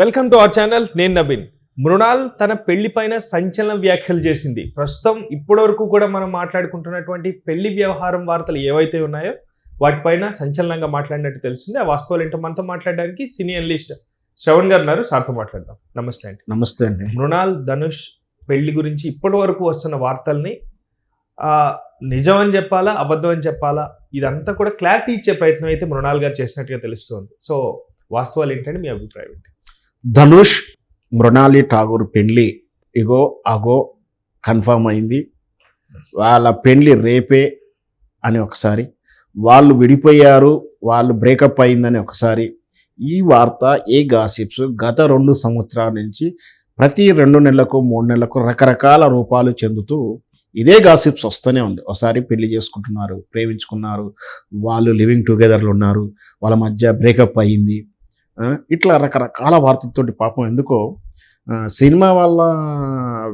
Welcome to our channel. నేను నబీన్. మృణాల్ తన పెళ్లి పైన సంచలన వ్యాఖ్యలు చేసింది. ప్రస్తుతం ఇప్పటివరకు కూడా మనం మాట్లాడుకుంటున్నటువంటి పెళ్లి వ్యవహారం వార్తలు ఏవైతే ఉన్నాయో వాటిపైన సంచలనంగా మాట్లాడినట్టు తెలిసింది. ఆ వాస్తవాలు ఏంటో మనతో మాట్లాడడానికి సినీ అనలిస్ట్ శ్రవణ్ గారు ఉన్నారు. సార్తో మాట్లాడదాం. నమస్తే అండి. నమస్తే అండి. మృణాల్ ధనుష్ పెళ్లి గురించి ఇప్పటి వరకు వస్తున్న వార్తల్ని నిజం అని చెప్పాలా, అబద్ధం అని చెప్పాలా, ఇదంతా కూడా క్లారిటీ ఇచ్చే ప్రయత్నం అయితే మృణాల్ గారు చేసినట్టుగా తెలుస్తుంది. సో వాస్తవాలు ఏంటంటే మీ అభిప్రాయం ఏంటి? ధనుష్ మృణాలి ఠాగూర్ పెళ్లి ఇగో అగో కన్ఫర్మ్ అయింది. వాళ్ళ పెళ్లి రేపే అని ఒకసారి, వాళ్ళు విడిపోయారు, వాళ్ళు బ్రేకప్ అయిందని ఒకసారి. ఈ వార్త ఏ గాసిప్స్ గత 2 సంవత్సరాల నుంచి ప్రతి 2 నెలలకు 3 నెలలకు రకరకాల రూపాలు చెందుతూ ఇదే గాసిప్స్ వస్తూనే ఉంది. ఒకసారి పెళ్లి చేసుకుంటున్నారు, ప్రేమించుకున్నారు, వాళ్ళు లివింగ్ టుగెదర్లు ఉన్నారు, వాళ్ళ మధ్య బ్రేకప్ అయ్యింది, ఇట్లా రకరకాల వార్తలతోటి పాపం ఎందుకో సినిమా వాళ్ళ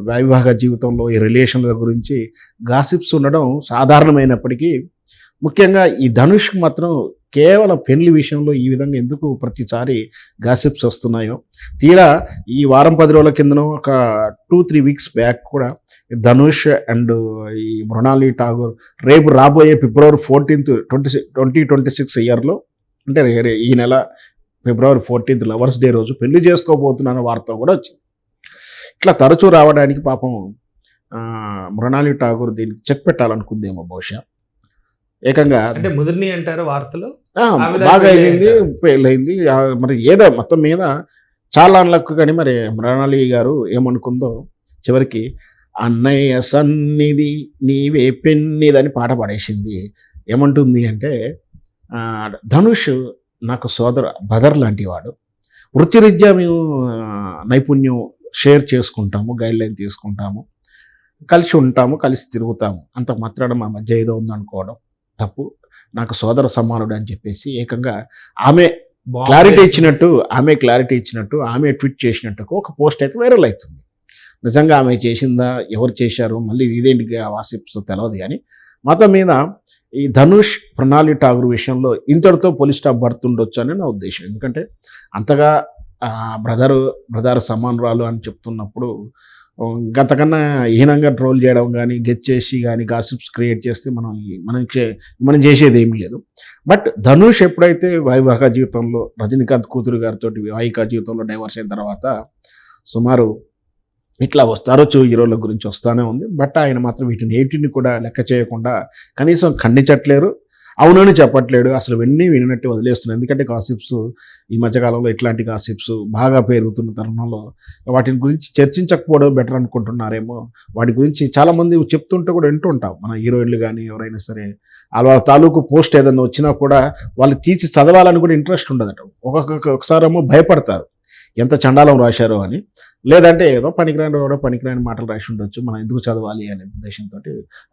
వైవాహిక జీవితంలో ఈ రిలేషన్ల గురించి గాసిప్స్ ఉండడం సాధారణమైనప్పటికీ ముఖ్యంగా ఈ ధనుష్కి మాత్రం కేవలం పెళ్లి విషయంలో ఈ విధంగా ఎందుకు ప్రతిసారి గాసిప్స్ వస్తున్నాయో, తీరా ఈ వారం 10 రోజుల కిందనో ఒక 2-3 వీక్స్ బ్యాక్ కూడా ధనుష్ అండ్ ఈ మృణాలి ఠాగూర్ రేపు రాబోయే February 14th 2026 ఇయర్లో, అంటే ఈ నెల February 14th లవర్స్ డే రోజు పెళ్లి చేసుకోబోతున్న వార్త కూడా వచ్చింది. ఇట్లా తరచూ రావడానికి పాపం మృణాలి ఠాగూర్ దీనికి చెక్ పెట్టాలనుకుందేమో బహుశా. ఏకంగా అంటే ముదిరిని అంటారు వార్తలు, బాగా అయింది, పెళ్ళయింది. మరి ఏదో మొత్తం మీద చాలా అన్లక్. కానీ మరి మృణాలి గారు ఏమనుకుందో చివరికి అన్నయ్య సన్నిధి నీవే పెన్నిదని పాట పాడేసింది. ఏమంటుంది అంటే, ధనుష్ నాకు బ్రదర్ లాంటి వాడు, వృత్తిరీత్యా మేము నైపుణ్యం షేర్ చేసుకుంటాము, గైడ్లైన్ తీసుకుంటాము, కలిసి ఉంటాము, కలిసి తిరుగుతాము, అంత మాత్రాన మా మధ్య ఏదో ఉందనుకోవడం తప్పు. నాకు సోదర సమానుడు అని చెప్పేసి ఏకంగా ఆమె క్లారిటీ ఇచ్చినట్టు ఆమె ట్వీట్ చేసినట్టు ఒక పోస్ట్ అయితే వైరల్ అవుతుంది. నిజంగా ఆమె చేసిందా, ఎవరు చేశారు, మళ్ళీ ఇదేంటి వాసిప్స్ తెలియదు. కానీ మొత్తం మీద ఈ ధనుష్ మృణాలి ఠాగూర్ విషయంలో ఇంతటితో పోలీస్ స్టాప్ పడుతుండొచ్చు అని నా ఉద్దేశం. ఎందుకంటే అంతగా బ్రదర్ సమానురాలు అని చెప్తున్నప్పుడు గతకన్నా హీనంగా ట్రోల్ చేయడం కానీ, గెచ్ చేసి కానీ, గాసిప్స్ క్రియేట్ చేస్తే మనం చేసేది ఏమీ లేదు. బట్ ధనుష్ ఎప్పుడైతే వైవాహిక జీవితంలో రజనీకాంత్ కూతురు గారితో వైవాహిక జీవితంలో డైవర్స్ అయిన తర్వాత సుమారు ఇట్లా తరచూ హీరోల గురించి వస్తూనే ఉంది. బట్ ఆయన మాత్రం వీటిని కూడా లెక్క చేయకుండా కనీసం ఖండించట్లేరు, అవునని చెప్పట్లేడు, అసలు ఇవన్నీ వినట్టు వదిలేస్తున్నారు. ఎందుకంటే గాసిప్స్ ఈ మధ్యకాలంలో ఇట్లాంటి గాసిప్స్ బాగా పెరుగుతున్న తరుణంలో వాటిని గురించి చర్చించకపోవడం బెటర్ అనుకుంటున్నారేమో. వాటి గురించి చాలామంది చెప్తుంటే కూడా వింటూ ఉంటాం. మన హీరోయిన్లు కానీ ఎవరైనా సరే వాళ్ళ తాలూకు పోస్ట్ ఏదైనా వచ్చినా కూడా వాళ్ళు తీసి చదవాలని కూడా ఇంట్రెస్ట్ ఉండదట. ఒకసారేమో భయపడతారు ఎంత చండాలం రాశారో అని, లేదంటే ఏదో పనికిరాని మాటలు రాసి ఉండొచ్చు, మనం ఎందుకు చదవాలి అనే ఉద్దేశంతో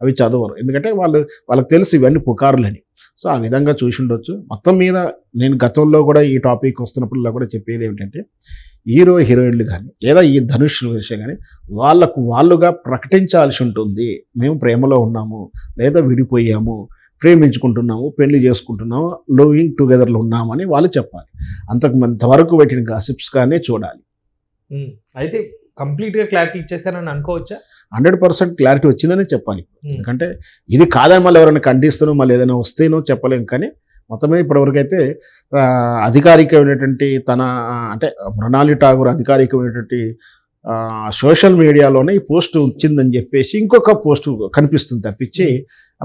అవి చదవరు. ఎందుకంటే వాళ్ళకి తెలుసు ఇవన్నీ పుకారులని. సో ఆ విధంగా చూసి ఉండొచ్చు. మొత్తం మీద నేను గతంలో కూడా ఈ టాపిక్ వస్తున్నప్పుడు కూడా చెప్పేది ఏమిటంటే, హీరోయిన్లు కానీ లేదా ఈ ధనుష్ విషయం కానీ వాళ్ళుగా ప్రకటించాల్సి ఉంటుంది. మేము ప్రేమలో ఉన్నాము, లేదా విడిపోయాము, ప్రేమించుకుంటున్నాము, పెళ్లి చేసుకుంటున్నాము, లివింగ్ టుగెదర్లో ఉన్నామని వాళ్ళు చెప్పాలి. అంతవరకు పెట్టిన గాసిప్స్గానే చూడాలి. అయితే కంప్లీట్గా క్లారిటీ ఇచ్చేసారని అనుకోవచ్చా? 100% క్లారిటీ వచ్చిందని చెప్పాలి. ఎందుకంటే ఇది కాదని మళ్ళీ ఎవరైనా ఖండిస్తానో మళ్ళీ ఏదైనా వస్తేనో చెప్పలేము. కానీ మొత్తం మీద ఇప్పటివరకు అయితే అధికారికమైనటువంటి అంటే మృణాలి ఠాగూర్ అధికారికమైనటువంటి సోషల్ మీడియాలోనే ఈ పోస్ట్ వచ్చిందని చెప్పేసి ఇంకొక పోస్ట్ కనిపిస్తుంది తప్పించి,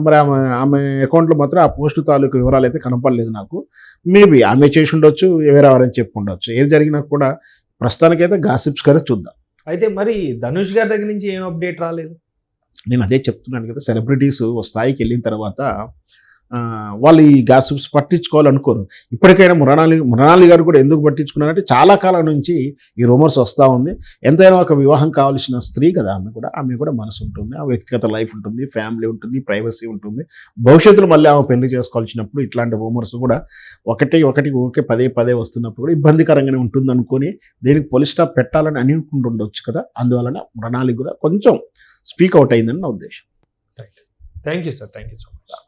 మరి ఆమె అకౌంట్లో మాత్రం ఆ పోస్టు తాలూకు వివరాలు అయితే కనపడలేదు నాకు. మేబీ ఆమె చేసి ఉండొచ్చు, ఎవరెవరైనా చెప్పుండొచ్చు. ఏది జరిగినా కూడా ప్రస్తుతానికైతే గాసిప్స్ గానే చూద్దాం. అయితే మరి ధనుష్ గారి దగ్గర నుంచి ఏం అప్డేట్ రాలేదు? నేను అదే చెప్తున్నాను కదా, సెలబ్రిటీస్ ఓ స్థాయికి వెళ్ళిన తర్వాత వాళ్ళు ఈ గాసిప్స్ పట్టించుకోవాలనుకోరు. ఇప్పటికైనా మృణాలి గారు కూడా ఎందుకు పట్టించుకున్నారంటే, చాలా కాలం నుంచి ఈ రూమర్స్ వస్తూ ఉంది. ఎంతైనా ఒక వివాహం కావాల్సిన స్త్రీ కదా ఆమె కూడా మనసు ఉంటుంది, ఆ వ్యక్తిగత లైఫ్ ఉంటుంది, ఫ్యామిలీ ఉంటుంది, ప్రైవసీ ఉంటుంది. భవిష్యత్తులో మళ్ళీ ఆమె పెళ్లి చేసుకోవాల్సినప్పుడు ఇట్లాంటి రూమర్స్ కూడా ఒకటి పదే వస్తున్నప్పుడు కూడా ఇబ్బందికరంగానే ఉంటుంది అనుకొని దీనికి పోలీస్ స్టాప్ పెట్టాలని అనుకుంటుండొచ్చు కదా. అందువలన మృణాలి కూడా కొంచెం స్పీక్ అవుట్ అయిందని నా ఉద్దేశం. Thank you sir, thank you so much.